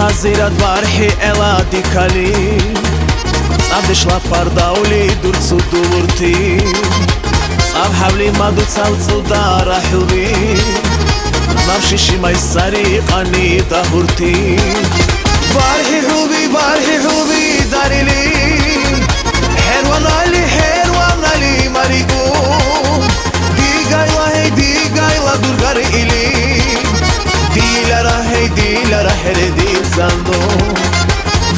ხაზირად ვარჰი ელადი ქალი წავდეშლა ფარდაული დურცუ დურთი წავჰავლი მადუცავ წუდა რაჰული ნავშიში მაისარი ყანი დაჰურთი ვარჰი ჰუვი დარილი ჰერვანალი მარიკუ digayla durgari ili dilara heredi zando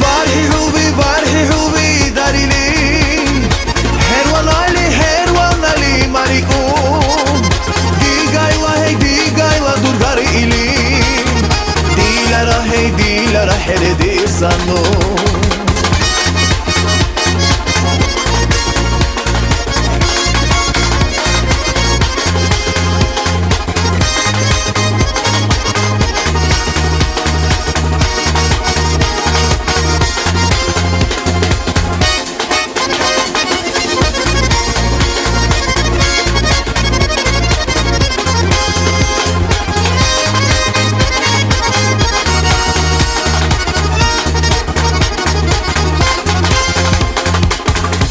varhi hubi darili herwanali mariku digayla durgari ili dilara heredi zando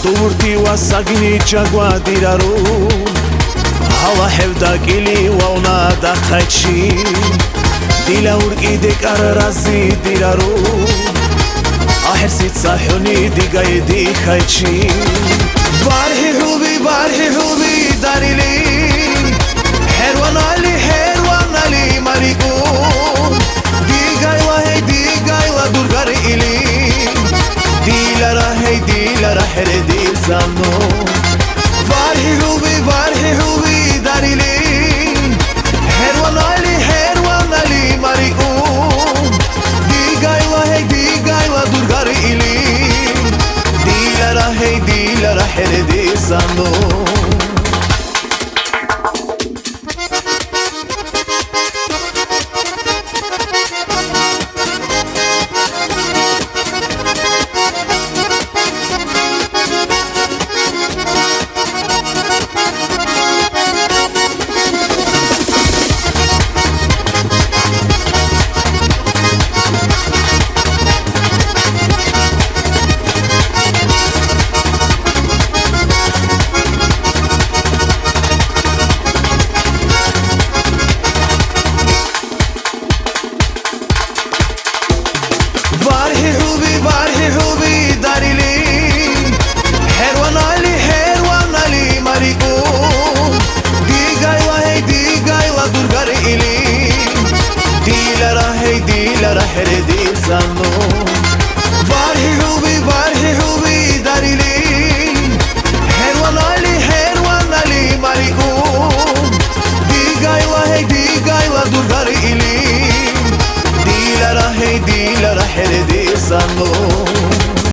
Turti wa sagni chagwa diraru Hala hevda kili wa una da khaychi Dila urki de kar razi diraru Aher sit sahuni digay di khaychi Varhi hubi dar